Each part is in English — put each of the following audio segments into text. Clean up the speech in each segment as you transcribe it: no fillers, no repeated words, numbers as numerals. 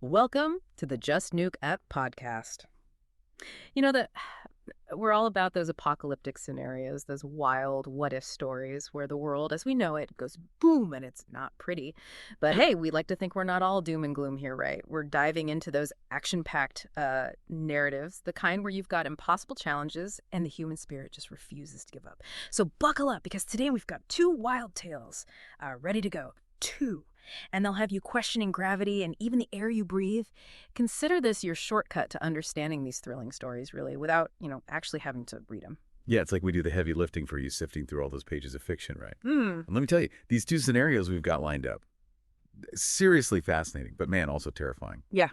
Welcome to the Just Nuke It podcast. You know that we're all about those apocalyptic scenarios, those wild what-if stories where the world as we know it goes boom and it's not pretty. But hey, we like to think we're not all doom and gloom here, right? We're diving into those action-packed narratives, the kind where you've got impossible challenges and the human spirit just refuses to give up. So buckle up because today we've got two wild tales ready to go. Two. And they'll have you questioning gravity and even the air you breathe. Consider this your shortcut to understanding these thrilling stories, really, without, actually having to read them. Yeah, it's like we do the heavy lifting for you sifting through all those pages of fiction, right? Hmm. And let me tell you, these two scenarios we've got lined up, seriously fascinating, but man, also terrifying. Yeah.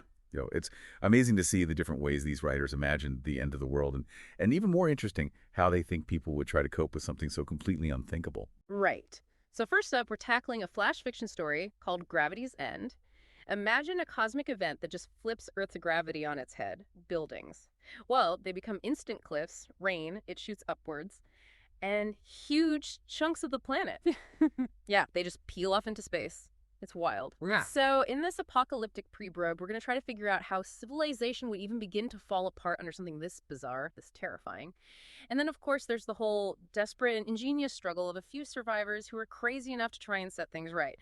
It's amazing to see the different ways these writers imagined the end of the world, and even more interesting, how they think people would try to cope with something so completely unthinkable. Right. So first up, we're tackling a flash fiction story called Gravity's End. Imagine a cosmic event that just flips Earth's gravity on its head. Buildings. Well, they become instant cliffs, rain, it shoots upwards, and huge chunks of the planet. Yeah, they just peel off into space. It's wild. Yeah. So in this apocalyptic pre-probe, we're going to try to figure out how civilization would even begin to fall apart under something this bizarre, this terrifying. And then, of course, there's the whole desperate and ingenious struggle of a few survivors who are crazy enough to try and set things right.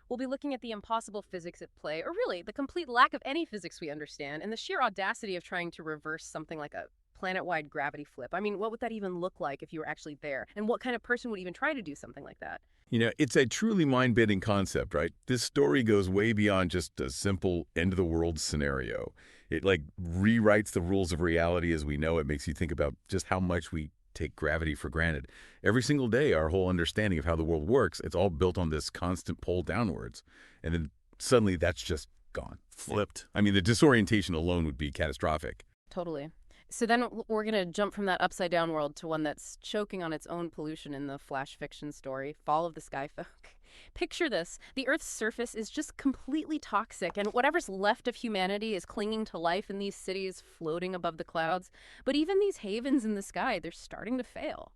We'll be looking at the impossible physics at play, or really, the complete lack of any physics we understand, and the sheer audacity of trying to reverse something like a planet-wide gravity flip. I mean, what would that even look like if you were actually there? And what kind of person would even try to do something like that? It's a truly mind-bending concept, right? This story goes way beyond just a simple end-of-the-world scenario. It, rewrites the rules of reality as we know it, makes you think about just how much we take gravity for granted. Every single day, our whole understanding of how the world works, it's all built on this constant pull downwards. And then suddenly that's just gone. Flipped. I mean, the disorientation alone would be catastrophic. Totally. So then we're going to jump from that upside-down world to one that's choking on its own pollution in the flash fiction story, Fall of the Skyfolk. Picture this. The Earth's surface is just completely toxic, and whatever's left of humanity is clinging to life in these cities floating above the clouds. But even these havens in the sky, they're starting to fail.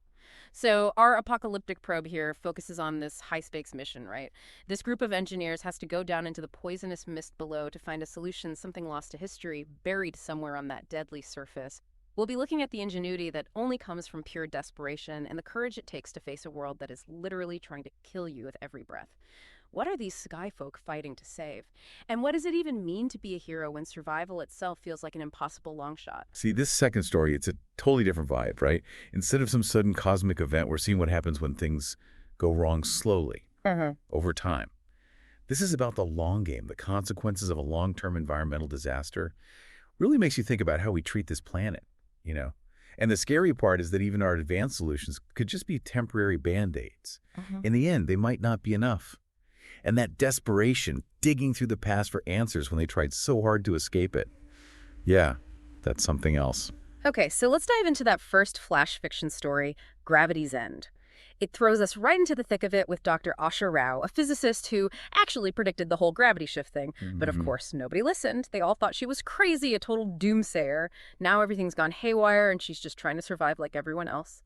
So our apocalyptic probe here focuses on this high-stakes mission, right? This group of engineers has to go down into the poisonous mist below to find a solution, something lost to history, buried somewhere on that deadly surface. We'll be looking at the ingenuity that only comes from pure desperation and the courage it takes to face a world that is literally trying to kill you with every breath. What are these skyfolk fighting to save? And what does it even mean to be a hero when survival itself feels like an impossible long shot? See, this second story, it's a totally different vibe, right? Instead of some sudden cosmic event, we're seeing what happens when things go wrong slowly, over time. This is about the long game, the consequences of a long-term environmental disaster. Really makes you think about how we treat this planet, And the scary part is that even our advanced solutions could just be temporary Band-Aids. In the end, they might not be enough. And that desperation, digging through the past for answers when they tried so hard to escape it. Yeah, that's something else. Okay, so let's dive into that first flash fiction story, Gravity's End. It throws us right into the thick of it with Dr. Asha Rao, a physicist who actually predicted the whole gravity shift thing. But of course, nobody listened. They all thought she was crazy, a total doomsayer. Now everything's gone haywire and she's just trying to survive like everyone else.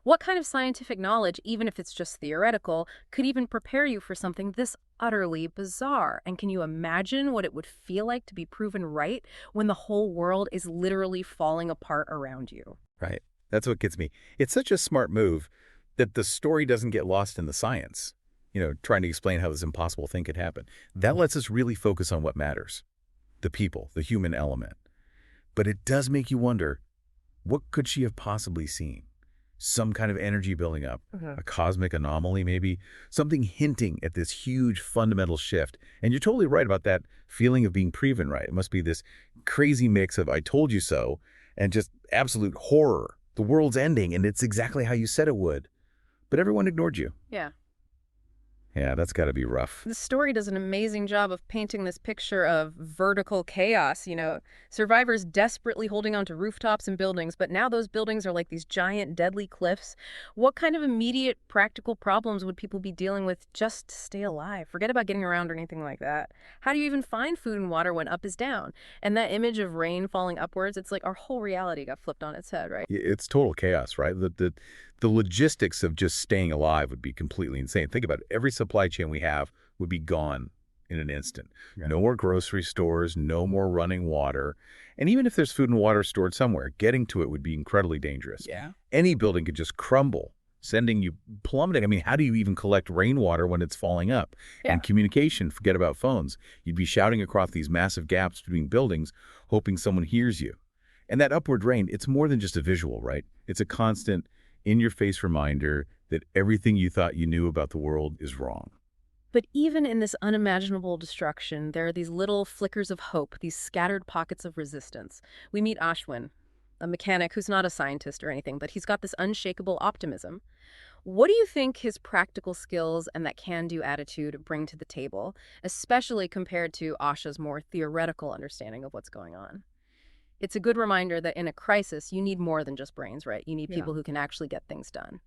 What kind of scientific knowledge, even if it's just theoretical, could even prepare you for something this utterly bizarre? And can you imagine what it would feel like to be proven right when the whole world is literally falling apart around you? Right. That's what gets me. It's such a smart move that the story doesn't get lost in the science, trying to explain how this impossible thing could happen. That lets us really focus on what matters, the people, the human element. But it does make you wonder, what could she have possibly seen? Some kind of energy building up, a cosmic anomaly maybe, something hinting at this huge fundamental shift. And you're totally right about that feeling of being proven right. It must be this crazy mix of I told you so and just absolute horror. The world's ending and it's exactly how you said it would. But everyone ignored you. Yeah. Yeah, that's got to be rough. The story does an amazing job of painting this picture of vertical chaos, survivors desperately holding onto rooftops and buildings, but now those buildings are like these giant deadly cliffs. What kind of immediate practical problems would people be dealing with just to stay alive? Forget about getting around or anything like that. How do you even find food and water when up is down? And that image of rain falling upwards, it's like our whole reality got flipped on its head, right? It's total chaos, right? The logistics of just staying alive would be completely insane. Think about it. Every supply chain we have would be gone in an instant. Yeah. No more grocery stores, no more running water. And even if there's food and water stored somewhere, getting to it would be incredibly dangerous. Yeah. Any building could just crumble, sending you plummeting. I mean, how do you even collect rainwater when it's falling up? Yeah. And communication, forget about phones. You'd be shouting across these massive gaps between buildings, hoping someone hears you. And that upward rain, it's more than just a visual, right? It's a constant, in-your-face reminder that everything you thought you knew about the world is wrong. But even in this unimaginable destruction, there are these little flickers of hope, these scattered pockets of resistance. We meet Ashwin, a mechanic who's not a scientist or anything, but he's got this unshakable optimism. What do you think his practical skills and that can-do attitude bring to the table, especially compared to Asha's more theoretical understanding of what's going on? It's a good reminder that in a crisis, you need more than just brains, right? You need people who can actually get things done.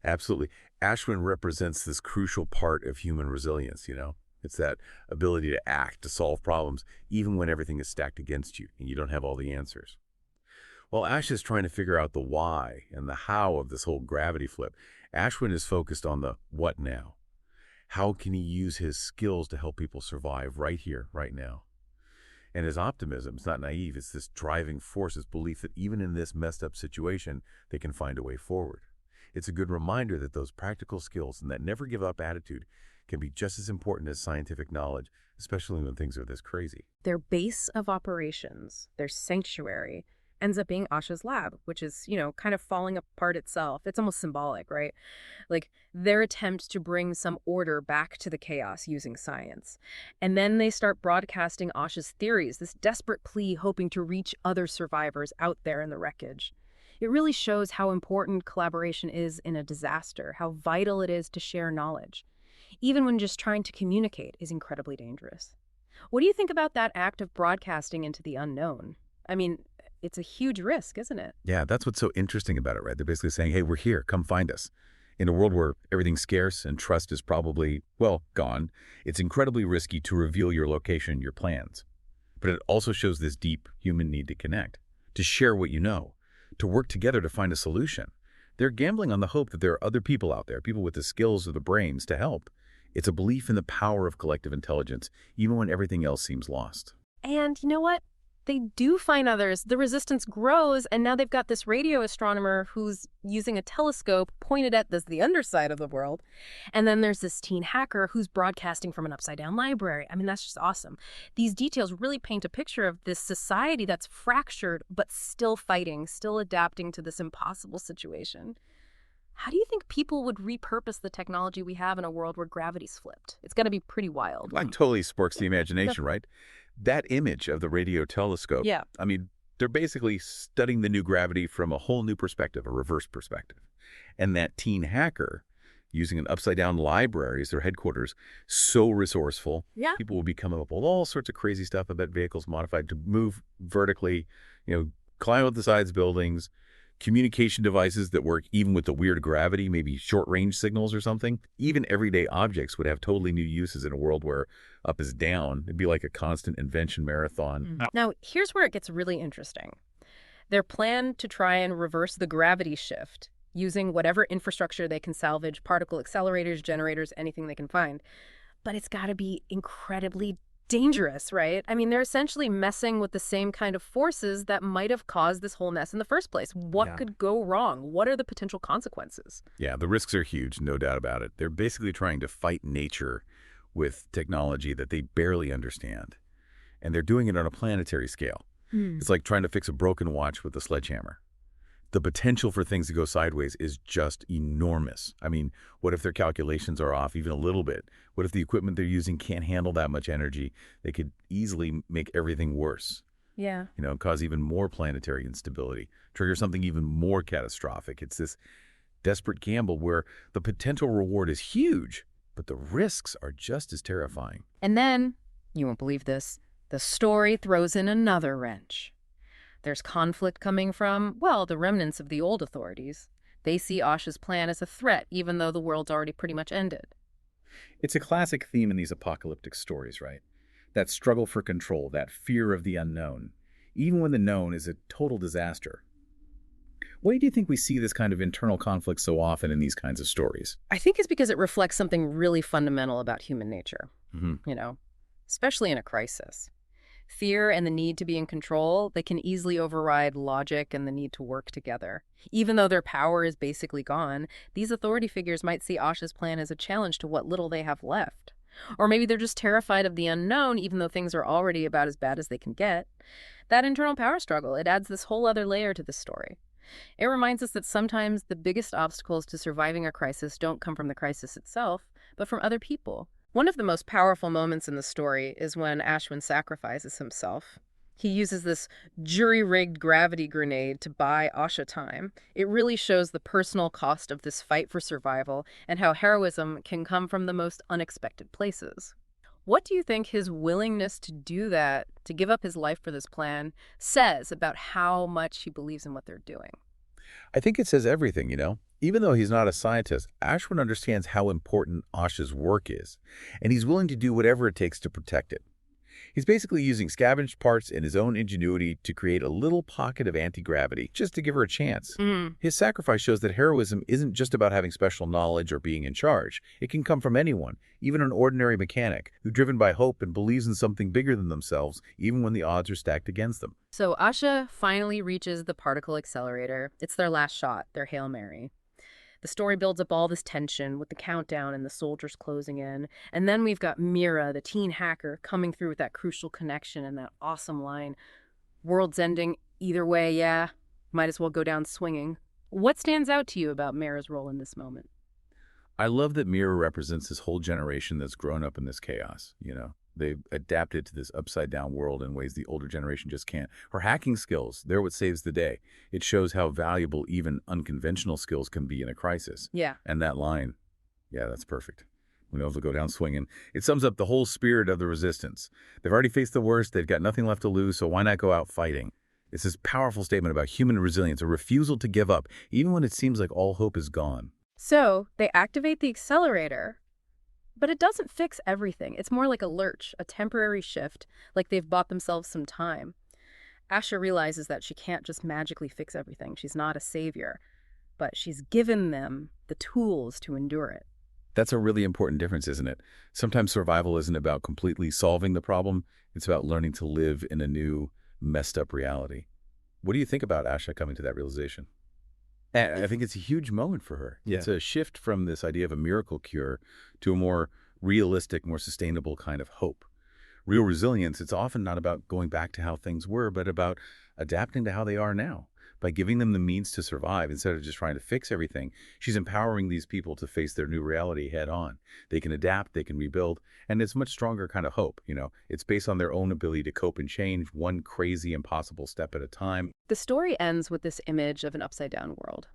Absolutely. Ashwin represents this crucial part of human resilience, It's that ability to act, to solve problems, even when everything is stacked against you and you don't have all the answers. While Ash is trying to figure out the why and the how of this whole gravity flip, Ashwin is focused on the what now. How can he use his skills to help people survive right here, right now? And his optimism is not naive. It's this driving force, this belief that even in this messed up situation, they can find a way forward. It's a good reminder that those practical skills and that never-give-up attitude can be just as important as scientific knowledge, especially when things are this crazy. Their base of operations, their sanctuary, ends up being Asha's lab, which is, kind of falling apart itself. It's almost symbolic, right? Like their attempt to bring some order back to the chaos using science. And then they start broadcasting Asha's theories, this desperate plea hoping to reach other survivors out there in the wreckage. It really shows how important collaboration is in a disaster, how vital it is to share knowledge, even when just trying to communicate is incredibly dangerous. What do you think about that act of broadcasting into the unknown? I mean, it's a huge risk, isn't it? Yeah, that's what's so interesting about it, right? They're basically saying, hey, we're here, come find us. In a world where everything's scarce and trust is probably, gone, it's incredibly risky to reveal your location, your plans. But it also shows this deep human need to connect, to share what you know, to work together to find a solution. They're gambling on the hope that there are other people out there, people with the skills or the brains to help. It's a belief in the power of collective intelligence, even when everything else seems lost. And you know what? They do find others. The resistance grows, and now they've got this radio astronomer who's using a telescope pointed at the underside of the world. And then there's this teen hacker who's broadcasting from an upside-down library. I mean, that's just awesome. These details really paint a picture of this society that's fractured, but still fighting, still adapting to this impossible situation. How do you think people would repurpose the technology we have in a world where gravity's flipped? It's going to be pretty wild. Like totally sparks the imagination, right? That image of the radio telescope, Yeah. I mean, they're basically studying the new gravity from a whole new perspective, a reverse perspective. And that teen hacker, using an upside-down library as their headquarters, so resourceful. Yeah. People will be coming up with all sorts of crazy stuff about vehicles modified to move vertically, climb up the sides of buildings, communication devices that work even with the weird gravity, maybe short-range signals or something. Even everyday objects would have totally new uses in a world where up is down. It'd be like a constant invention marathon. Now, here's where it gets really interesting. Their plan to try and reverse the gravity shift using whatever infrastructure they can salvage, particle accelerators, generators, anything they can find. But it's got to be incredibly dangerous, right? I mean, they're essentially messing with the same kind of forces that might have caused this whole mess in the first place. What could go wrong? What are the potential consequences? Yeah, the risks are huge, no doubt about it. They're basically trying to fight nature with technology that they barely understand. And they're doing it on a planetary scale. It's like trying to fix a broken watch with a sledgehammer. The potential for things to go sideways is just enormous. I mean, what if their calculations are off even a little bit? What if the equipment they're using can't handle that much energy? They could easily make everything worse. Yeah. Cause even more planetary instability, trigger something even more catastrophic. It's this desperate gamble where the potential reward is huge, but the risks are just as terrifying. And then, you won't believe this, the story throws in another wrench. There's conflict coming from, the remnants of the old authorities. They see Asha's plan as a threat, even though the world's already pretty much ended. It's a classic theme in these apocalyptic stories, right? That struggle for control, that fear of the unknown, even when the known is a total disaster. Why do you think we see this kind of internal conflict so often in these kinds of stories? I think it's because it reflects something really fundamental about human nature. Hmm. you know, especially in a crisis. Fear and the need to be in control, they can easily override logic and the need to work together. Even though their power is basically gone, these authority figures might see Asha's plan as a challenge to what little they have left. Or maybe they're just terrified of the unknown, even though things are already about as bad as they can get. That internal power struggle, it adds this whole other layer to the story. It reminds us that sometimes the biggest obstacles to surviving a crisis don't come from the crisis itself, but from other people. One of the most powerful moments in the story is when Ashwin sacrifices himself. He uses this jury-rigged gravity grenade to buy Asha time. It really shows the personal cost of this fight for survival and how heroism can come from the most unexpected places. What do you think his willingness to do that, to give up his life for this plan, says about how much he believes in what they're doing? I think it says everything, you know? Even though he's not a scientist, Ashwin understands how important Asha's work is, and he's willing to do whatever it takes to protect it. He's basically using scavenged parts and his own ingenuity to create a little pocket of anti-gravity just to give her a chance. Mm. His sacrifice shows that heroism isn't just about having special knowledge or being in charge. It can come from anyone, even an ordinary mechanic, who's driven by hope and believes in something bigger than themselves, even when the odds are stacked against them. So Asha finally reaches the particle accelerator. It's their last shot, their Hail Mary. The story builds up all this tension with the countdown and the soldiers closing in. And then we've got Mira, the teen hacker, coming through with that crucial connection and that awesome line, "World's ending either way, yeah. Might as well go down swinging." What stands out to you about Mira's role in this moment? I love that Mira represents this whole generation that's grown up in this chaos, you know? They've adapted to this upside-down world in ways the older generation just can't. Her hacking skills, they're what saves the day. It shows how valuable even unconventional skills can be in a crisis. Yeah. And that line, yeah, that's perfect. We know they'll go down swinging. It sums up the whole spirit of the resistance. They've already faced the worst. They've got nothing left to lose, so why not go out fighting? It's this powerful statement about human resilience, a refusal to give up, even when it seems like all hope is gone. So they activate the accelerator, but it doesn't fix everything. It's more like a lurch, a temporary shift, like they've bought themselves some time. Asha realizes that she can't just magically fix everything. She's not a savior, but she's given them the tools to endure it. That's a really important difference, isn't it? Sometimes survival isn't about completely solving the problem. It's about learning to live in a new, messed up reality. What do you think about Asha coming to that realization? And I think it's a huge moment for her. Yeah. It's a shift from this idea of a miracle cure to a more realistic, more sustainable kind of hope. Real resilience, it's often not about going back to how things were, but about adapting to how they are now. By giving them the means to survive instead of just trying to fix everything, she's empowering these people to face their new reality head on. They can adapt, they can rebuild, and it's a much stronger kind of hope, you know. It's based on their own ability to cope and change one crazy, impossible step at a time. The story ends with this image of an upside-down world.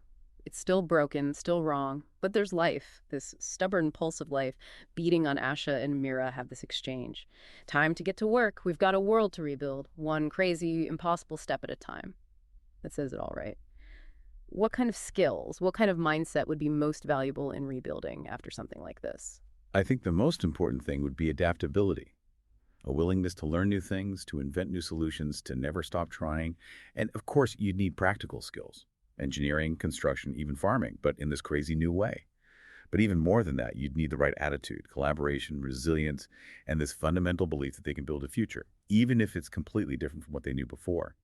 It's still broken, still wrong, but there's life, this stubborn pulse of life beating on Asha and Mira have this exchange. Time to get to work. We've got a world to rebuild, one crazy, impossible step at a time. That says it all, right? What kind of skills, what kind of mindset would be most valuable in rebuilding after something like this? I think the most important thing would be adaptability. A willingness to learn new things, to invent new solutions, to never stop trying. And of course, you'd need practical skills. Engineering, construction, even farming, but in this crazy new way. But even more than that, you'd need the right attitude, collaboration, resilience, and this fundamental belief that they can build a future, even if it's completely different from what they knew before.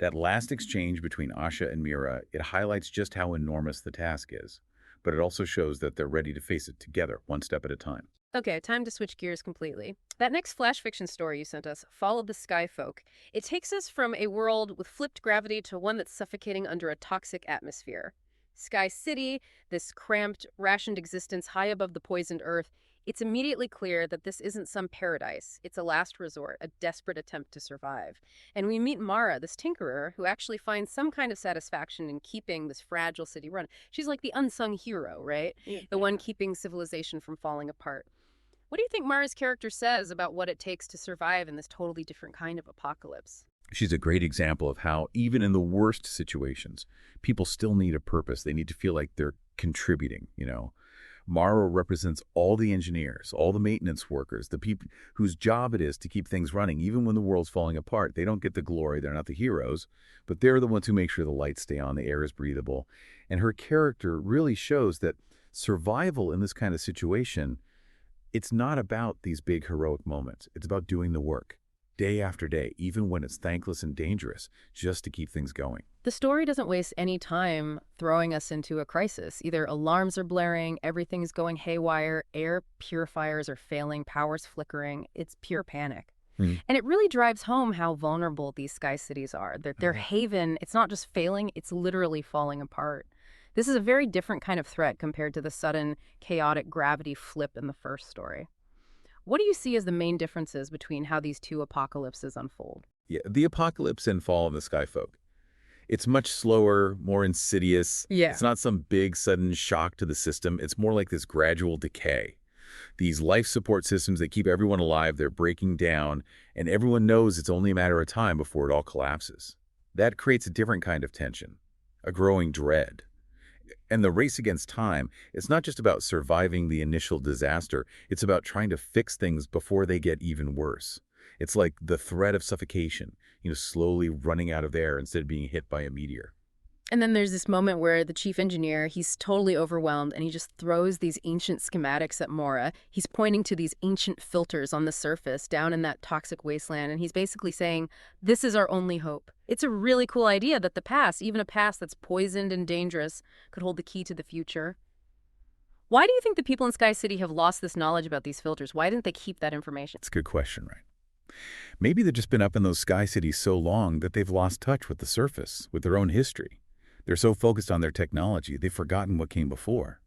That last exchange between Asha and Mira, it highlights just how enormous the task is, but it also shows that they're ready to face it together, one step at a time. Okay, time to switch gears completely. That next flash fiction story you sent us, Fall of the Sky Folk, it takes us from a world with flipped gravity to one that's suffocating under a toxic atmosphere. Sky City, this cramped, rationed existence high above the poisoned earth, it's immediately clear that this isn't some paradise. It's a last resort, a desperate attempt to survive. And we meet Mara, this tinkerer, who actually finds some kind of satisfaction in keeping this fragile city run. She's like the unsung hero, right? Yeah. The one keeping civilization from falling apart. What do you think Mara's character says about what it takes to survive in this totally different kind of apocalypse? She's a great example of how, even in the worst situations, people still need a purpose. They need to feel like they're contributing, you know. Mara represents all the engineers, all the maintenance workers, the people whose job it is to keep things running, even when the world's falling apart. They don't get the glory. They're not the heroes, but they're the ones who make sure the lights stay on, the air is breathable. And her character really shows that survival in this kind of situation, It's not about these big heroic moments. It's about doing the work, day after day, even when it's thankless and dangerous, just to keep things going. The story doesn't waste any time throwing us into a crisis. Either alarms are blaring, everything's going haywire, air purifiers are failing, power's flickering. It's pure panic. Hmm. And it really drives home how vulnerable these sky cities are. Their haven, it's not just failing, it's literally falling apart. This is a very different kind of threat compared to the sudden, chaotic gravity flip in the first story. What do you see as the main differences between how these two apocalypses unfold? Yeah, the apocalypse and fall of the Skyfolk. It's much slower, more insidious. Yeah. It's not some big, sudden shock to the system. It's more like this gradual decay. These life support systems that keep everyone alive, they're breaking down, and everyone knows it's only a matter of time before it all collapses. That creates a different kind of tension, a growing dread. And the race against time, it's not just about surviving the initial disaster, it's about trying to fix things before they get even worse. It's like the threat of suffocation, slowly running out of air instead of being hit by a meteor. And then there's this moment where the chief engineer, he's totally overwhelmed and he just throws these ancient schematics at Mora. He's pointing to these ancient filters on the surface down in that toxic wasteland. And he's basically saying, this is our only hope. It's a really cool idea that the past, even a past that's poisoned and dangerous, could hold the key to the future. Why do you think the people in Sky City have lost this knowledge about these filters? Why didn't they keep that information? It's a good question, right? Maybe they've just been up in those sky cities so long that they've lost touch with the surface, with their own history. They're so focused on their technology, they've forgotten what came before.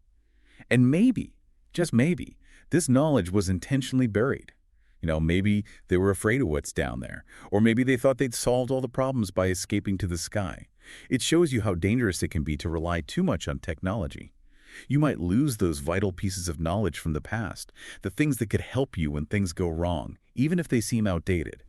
And maybe, just maybe, this knowledge was intentionally buried. Maybe they were afraid of what's down there. Or maybe they thought they'd solved all the problems by escaping to the sky. It shows you how dangerous it can be to rely too much on technology. You might lose those vital pieces of knowledge from the past, the things that could help you when things go wrong, even if they seem outdated.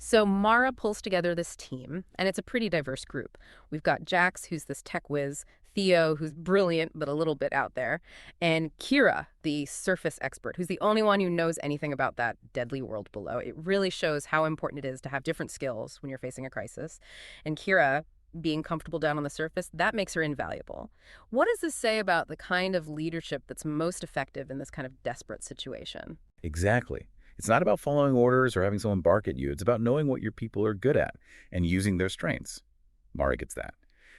So Mara pulls together this team, and it's a pretty diverse group. We've got Jax, who's this tech whiz, Theo, who's brilliant but a little bit out there, and Kira, the surface expert, who's the only one who knows anything about that deadly world below. It really shows how important it is to have different skills when you're facing a crisis. And Kira, being comfortable down on the surface, that makes her invaluable. What does this say about the kind of leadership that's most effective in this kind of desperate situation? Exactly. It's not about following orders or having someone bark at you. It's about knowing what your people are good at and using their strengths. Mara gets that.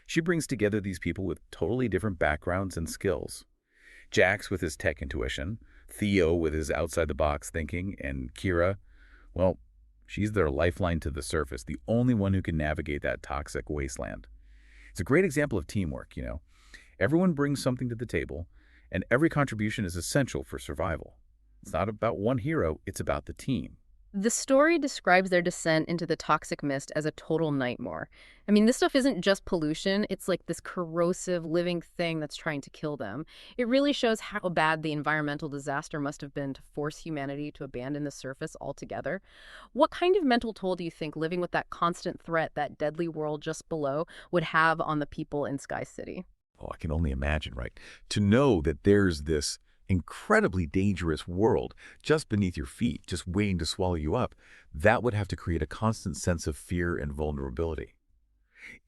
She brings together these people with totally different backgrounds and skills. Jax with his tech intuition, Theo with his outside-the-box thinking, and Kira, well, she's their lifeline to the surface, the only one who can navigate that toxic wasteland. It's a great example of teamwork, Everyone brings something to the table, and every contribution is essential for survival. It's not about one hero, it's about the team. The story describes their descent into the toxic mist as a total nightmare. I mean, this stuff isn't just pollution. It's like this corrosive living thing that's trying to kill them. It really shows how bad the environmental disaster must have been to force humanity to abandon the surface altogether. What kind of mental toll do you think living with that constant threat, that deadly world just below, would have on the people in Sky City? Oh, I can only imagine, right? To know that there's this incredibly dangerous world just beneath your feet, just waiting to swallow you up, that would have to create a constant sense of fear and vulnerability.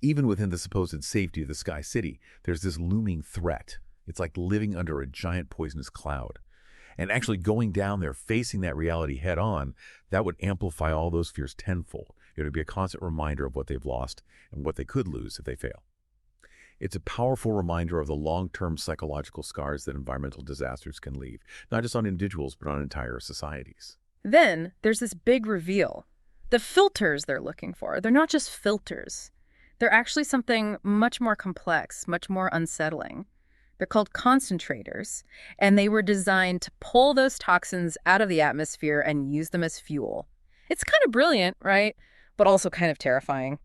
Even within the supposed safety of the Sky City, there's this looming threat. It's like living under a giant poisonous cloud. And actually going down there, facing that reality head on, that would amplify all those fears tenfold. It would be a constant reminder of what they've lost and what they could lose if they fail. It's a powerful reminder of the long-term psychological scars that environmental disasters can leave, not just on individuals, but on entire societies. Then there's this big reveal. The filters they're looking for, they're not just filters. They're actually something much more complex, much more unsettling. They're called concentrators, and they were designed to pull those toxins out of the atmosphere and use them as fuel. It's kind of brilliant, right? But also kind of terrifying.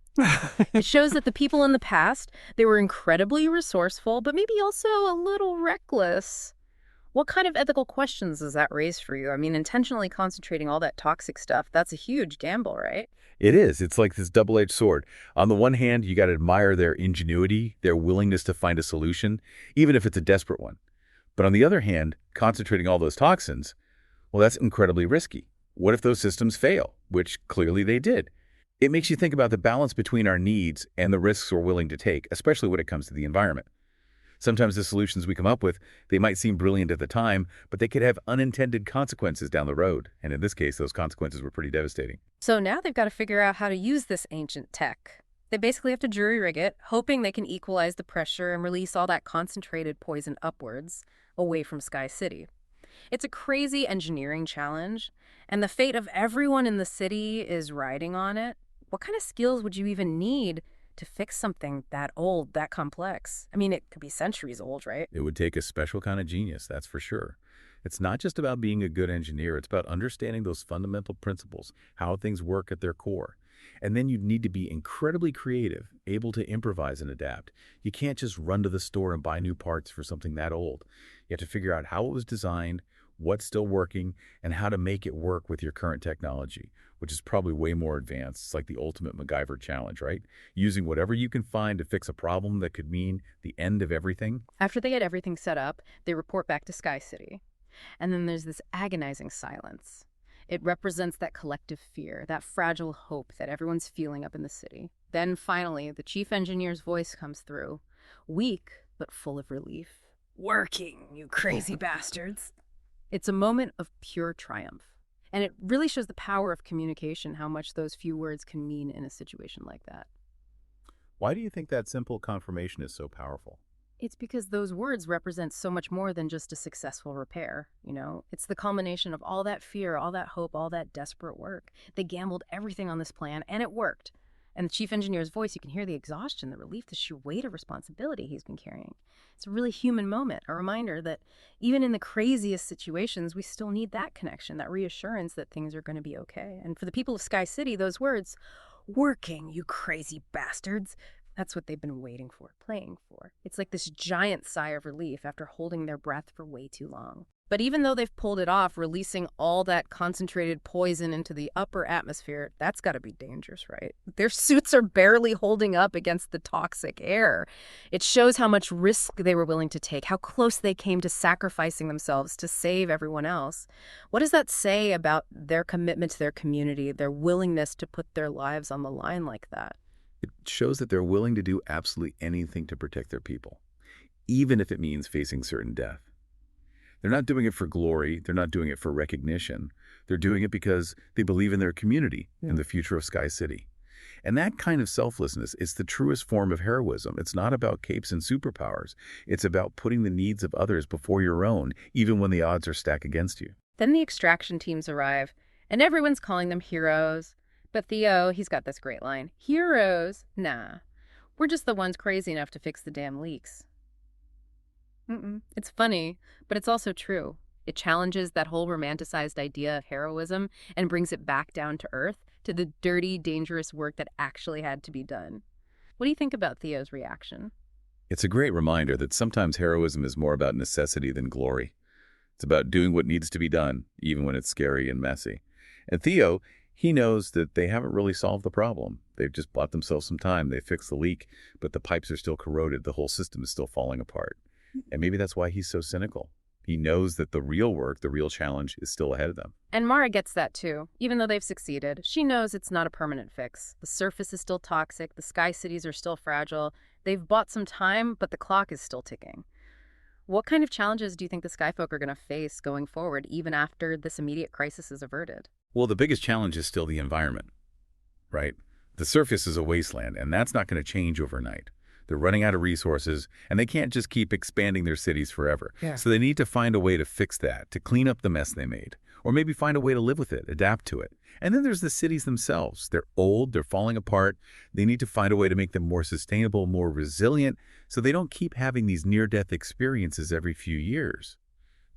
It shows that the people in the past, they were incredibly resourceful, but maybe also a little reckless. What kind of ethical questions does that raise for you? I mean, intentionally concentrating all that toxic stuff, that's a huge gamble, right? It is. It's like this double-edged sword. On the one hand, you got to admire their ingenuity, their willingness to find a solution, even if it's a desperate one. But on the other hand, concentrating all those toxins, well, that's incredibly risky. What if those systems fail? Which clearly they did. It makes you think about the balance between our needs and the risks we're willing to take, especially when it comes to the environment. Sometimes the solutions we come up with, they might seem brilliant at the time, but they could have unintended consequences down the road. And in this case, those consequences were pretty devastating. So now they've got to figure out how to use this ancient tech. They basically have to jury-rig it, hoping they can equalize the pressure and release all that concentrated poison upwards, away from Sky City. It's a crazy engineering challenge, and the fate of everyone in the city is riding on it. What kind of skills would you even need to fix something that old, that complex? I mean, it could be centuries old, right? It would take a special kind of genius, that's for sure. It's not just about being a good engineer, it's about understanding those fundamental principles, how things work at their core. And then you'd need to be incredibly creative, able to improvise and adapt. You can't just run to the store and buy new parts for something that old. You have to figure out how it was designed, what's still working, and how to make it work with your current technology, which is probably way more advanced. It's like the ultimate MacGyver challenge, right? Using whatever you can find to fix a problem that could mean the end of everything. After they get everything set up, they report back to Sky City. And then there's this agonizing silence. It represents that collective fear, that fragile hope that everyone's feeling up in the city. Then finally, the chief engineer's voice comes through, weak but full of relief. Working, you crazy bastards. It's a moment of pure triumph. And it really shows the power of communication, how much those few words can mean in a situation like that. Why do you think that simple confirmation is so powerful? It's because those words represent so much more than just a successful repair, It's the culmination of all that fear, all that hope, all that desperate work. They gambled everything on this plan, and it worked. And the chief engineer's voice, you can hear the exhaustion, the relief, the sheer weight of responsibility he's been carrying. It's a really human moment, a reminder that even in the craziest situations, we still need that connection, that reassurance that things are going to be okay. And for the people of Sky City, those words, working, you crazy bastards, that's what they've been waiting for, playing for. It's like this giant sigh of relief after holding their breath for way too long. But even though they've pulled it off, releasing all that concentrated poison into the upper atmosphere, that's got to be dangerous, right? Their suits are barely holding up against the toxic air. It shows how much risk they were willing to take, how close they came to sacrificing themselves to save everyone else. What does that say about their commitment to their community, their willingness to put their lives on the line like that? It shows that they're willing to do absolutely anything to protect their people, even if it means facing certain death. They're not doing it for glory. They're not doing it for recognition. They're doing it because they believe in their community and the future of Sky City. And that kind of selflessness is the truest form of heroism. It's not about capes and superpowers. It's about putting the needs of others before your own, even when the odds are stacked against you. Then the extraction teams arrive, and everyone's calling them heroes. But Theo, he's got this great line. Heroes? Nah. We're just the ones crazy enough to fix the damn leaks. It's funny, but it's also true. It challenges that whole romanticized idea of heroism and brings it back down to earth, to the dirty, dangerous work that actually had to be done. What do you think about Theo's reaction? It's a great reminder that sometimes heroism is more about necessity than glory. It's about doing what needs to be done, even when it's scary and messy. And Theo, he knows that they haven't really solved the problem. They've just bought themselves some time. They fixed the leak, but the pipes are still corroded. The whole system is still falling apart. And maybe that's why he's so cynical. He knows that the real work, the real challenge, is still ahead of them. And Mara gets that too. Even though they've succeeded, she knows it's not a permanent fix. The surface is still toxic. The sky cities are still fragile. They've bought some time, but the clock is still ticking. What kind of challenges do you think the Skyfolk are going to face going forward, even after this immediate crisis is averted? Well, the biggest challenge is still the environment, right? The surface is a wasteland, and that's not going to change overnight. They're running out of resources, and they can't just keep expanding their cities forever. So they need to find a way to fix that, to clean up the mess they made, or maybe find a way to live with it, adapt to it. And then there's the cities themselves. They're old, they're falling apart. They need to find a way to make them more sustainable, more resilient, so they don't keep having these near-death experiences every few years.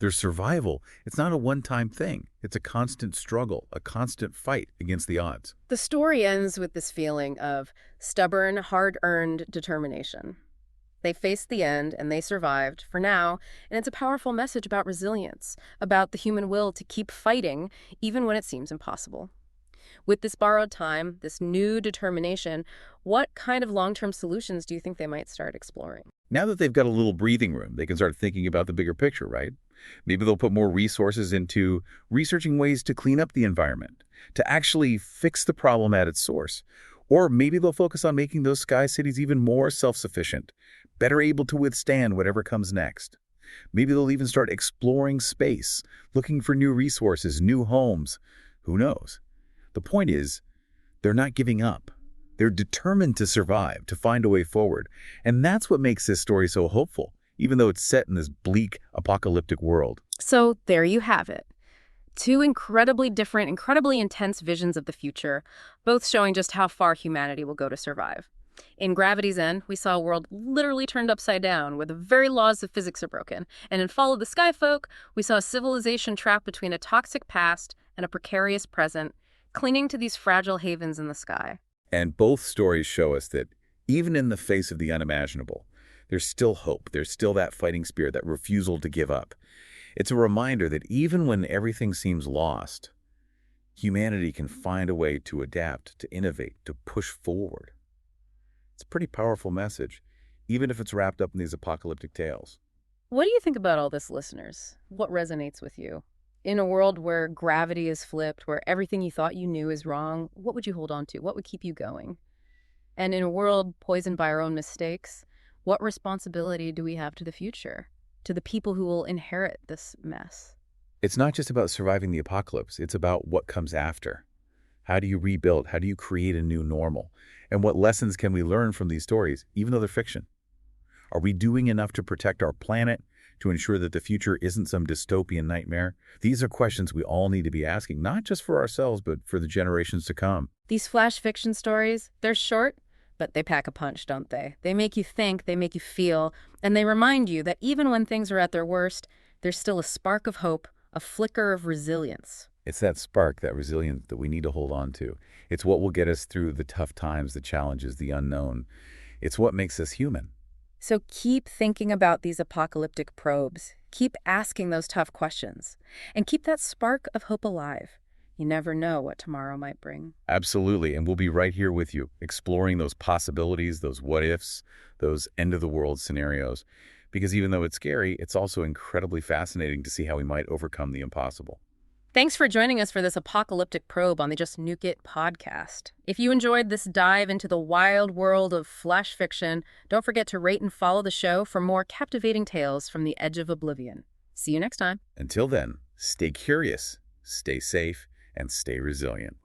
Their survival, it's not a one-time thing. It's a constant struggle, a constant fight against the odds. The story ends with this feeling of stubborn, hard-earned determination. They faced the end, and they survived, for now, and it's a powerful message about resilience, about the human will to keep fighting, even when it seems impossible. With this borrowed time, this new determination, what kind of long-term solutions do you think they might start exploring? Now that they've got a little breathing room, they can start thinking about the bigger picture, right? Maybe they'll put more resources into researching ways to clean up the environment, to actually fix the problem at its source. Or maybe they'll focus on making those sky cities even more self-sufficient, better able to withstand whatever comes next. Maybe they'll even start exploring space, looking for new resources, new homes. Who knows? The point is, they're not giving up. They're determined to survive, to find a way forward. And that's what makes this story so hopeful, even though it's set in this bleak, apocalyptic world. So there you have it. Two incredibly different, incredibly intense visions of the future, both showing just how far humanity will go to survive. In Gravity's End, we saw a world literally turned upside down, where the very laws of physics are broken. And in Fall of the Skyfolk, we saw a civilization trapped between a toxic past and a precarious present, clinging to these fragile havens in the sky. And both stories show us that even in the face of the unimaginable, there's still hope. There's still that fighting spirit, that refusal to give up. It's a reminder that even when everything seems lost, humanity can find a way to adapt, to innovate, to push forward. It's a pretty powerful message, even if it's wrapped up in these apocalyptic tales. What do you think about all this, listeners? What resonates with you? In a world where gravity is flipped, where everything you thought you knew is wrong, what would you hold on to? What would keep you going? And in a world poisoned by our own mistakes, what responsibility do we have to the future, to the people who will inherit this mess? It's not just about surviving the apocalypse. It's about what comes after. How do you rebuild? How do you create a new normal? And what lessons can we learn from these stories, even though they're fiction? Are we doing enough to protect our planet, to ensure that the future isn't some dystopian nightmare? These are questions we all need to be asking, not just for ourselves, but for the generations to come. These flash fiction stories, they're short, but they pack a punch, don't they? They make you think, they make you feel, and they remind you that even when things are at their worst, there's still a spark of hope, a flicker of resilience. It's that spark, that resilience that we need to hold on to. It's what will get us through the tough times, the challenges, the unknown. It's what makes us human. So keep thinking about these apocalyptic probes. Keep asking those tough questions. And keep that spark of hope alive. You never know what tomorrow might bring. Absolutely, and we'll be right here with you, exploring those possibilities, those what-ifs, those end-of-the-world scenarios. Because even though it's scary, it's also incredibly fascinating to see how we might overcome the impossible. Thanks for joining us for this apocalyptic probe on the Just Nuke It podcast. If you enjoyed this dive into the wild world of flash fiction, don't forget to rate and follow the show for more captivating tales from the edge of oblivion. See you next time. Until then, stay curious, stay safe, and stay resilient.